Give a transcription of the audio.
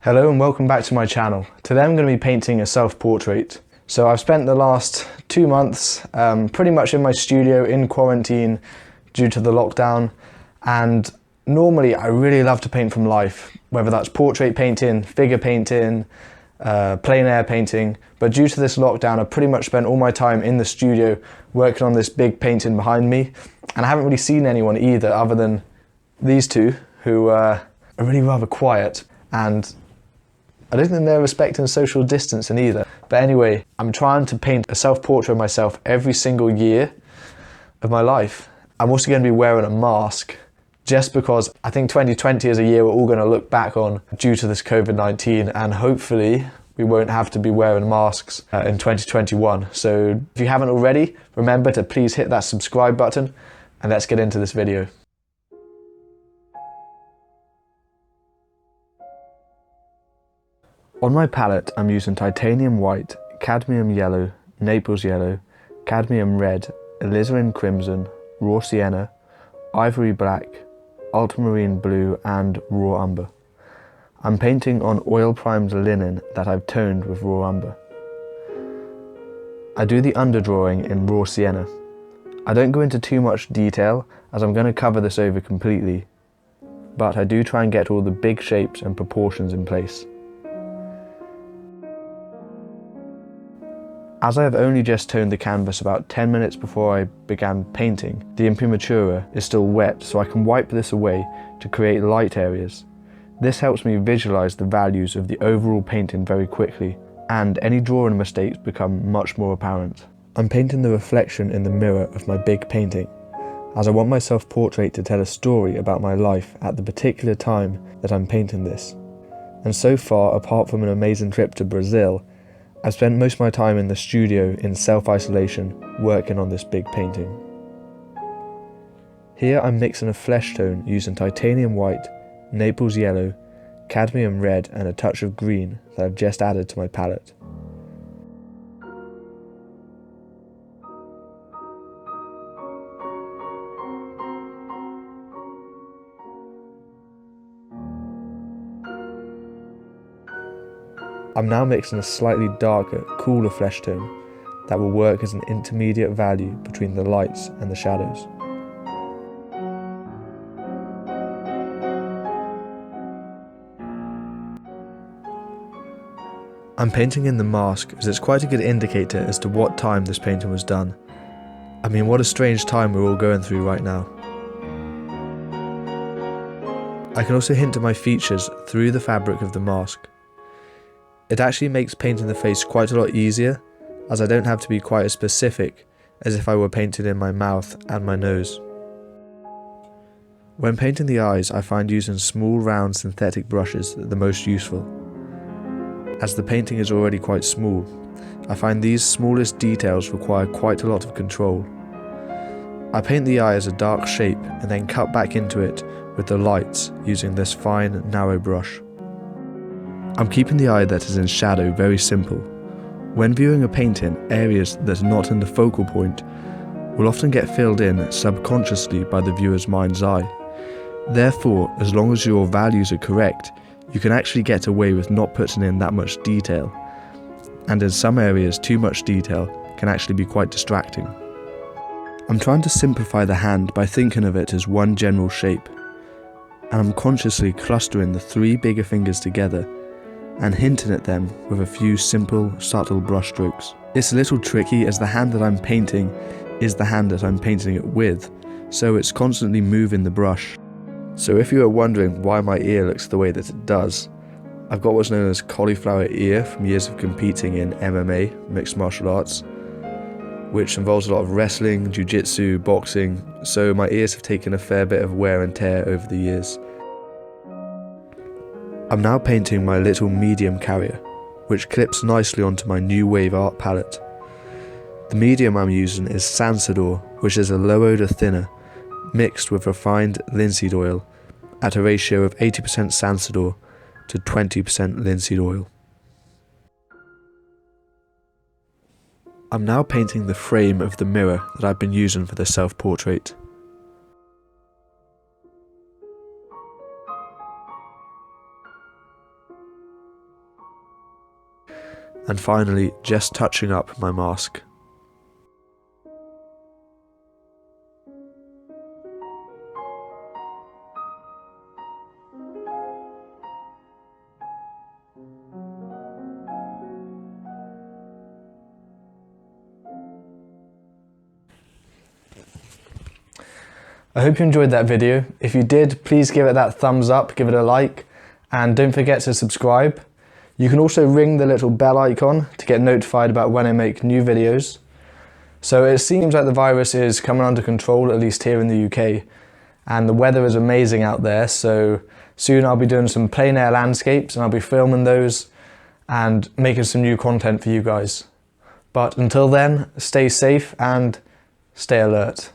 Hello and welcome back to my channel. Today I'm going to be painting a self-portrait. So I've spent the last 2 months pretty much in my studio in quarantine due to the lockdown, and normally I really love to paint from life, whether that's portrait painting, figure painting, plein air painting, but due to this lockdown I've pretty much spent all my time in the studio working on this big painting behind me, and I haven't really seen anyone either other than these two who are really rather quiet, and I don't think they're respecting social distancing either. But anyway, I'm trying to paint a self-portrait of myself every single year of my life. I'm also going to be wearing a mask just because I think 2020 is a year we're all going to look back on due to this COVID-19, and hopefully we won't have to be wearing masks in 2021. So if you haven't already, remember to please hit that subscribe button and let's get into this video. On my palette, I'm using titanium white, cadmium yellow, Naples yellow, cadmium red, alizarin crimson, raw sienna, ivory black, ultramarine blue and raw umber. I'm painting on oil primed linen that I've toned with raw umber. I do the underdrawing in raw sienna. I don't go into too much detail as I'm going to cover this over completely, but I do try and get all the big shapes and proportions in place. As I have only just toned the canvas about 10 minutes before I began painting, the imprimatura is still wet, so I can wipe this away to create light areas. This helps me visualize the values of the overall painting very quickly, and any drawing mistakes become much more apparent. I'm painting the reflection in the mirror of my big painting, as I want my self-portrait to tell a story about my life at the particular time that I'm painting this. And so far, apart from an amazing trip to Brazil, I've spent most of my time in the studio in self-isolation working on this big painting. Here I'm mixing a flesh tone using titanium white, Naples yellow, cadmium red and a touch of green that I've just added to my palette. I'm now mixing a slightly darker, cooler flesh tone that will work as an intermediate value between the lights and the shadows. I'm painting in the mask as it's quite a good indicator as to what time this painting was done. I mean, what a strange time we're all going through right now. I can also hint at my features through the fabric of the mask. It actually makes painting the face quite a lot easier, as I don't have to be quite as specific as if I were painting in my mouth and my nose. When painting the eyes, I find using small round synthetic brushes the most useful. As the painting is already quite small, I find these smallest details require quite a lot of control. I paint the eye as a dark shape and then cut back into it with the lights using this fine, narrow brush. I'm keeping the eye that is in shadow very simple. When viewing a painting, areas that are not in the focal point will often get filled in subconsciously by the viewer's mind's eye. Therefore, as long as your values are correct, you can actually get away with not putting in that much detail. And in some areas, too much detail can actually be quite distracting. I'm trying to simplify the hand by thinking of it as one general shape, and I'm consciously clustering the 3 bigger fingers together and hinting at them with a few simple, subtle brush strokes. It's a little tricky as the hand that I'm painting is the hand that I'm painting it with, so it's constantly moving the brush. So if you are wondering why my ear looks the way that it does, I've got what's known as cauliflower ear from years of competing in MMA, mixed martial arts, which involves a lot of wrestling, jiu-jitsu, boxing, so my ears have taken a fair bit of wear and tear over the years. I'm now painting my little medium carrier, which clips nicely onto my New Wave art palette. The medium I'm using is Sansador, which is a low odour thinner, mixed with refined linseed oil at a ratio of 80% Sansador to 20% linseed oil. I'm now painting the frame of the mirror that I've been using for the self-portrait. and finally just touching up my mask. I hope you enjoyed that video. If you did, please give it that thumbs up, give it a like, and don't forget to subscribe. You can also ring the little bell icon to get notified about when I make new videos. So it seems like the virus is coming under control, at least here in the UK, and the weather is amazing out there, so soon I'll be doing some plein air landscapes and I'll be filming those and making some new content for you guys. But until then, stay safe and stay alert.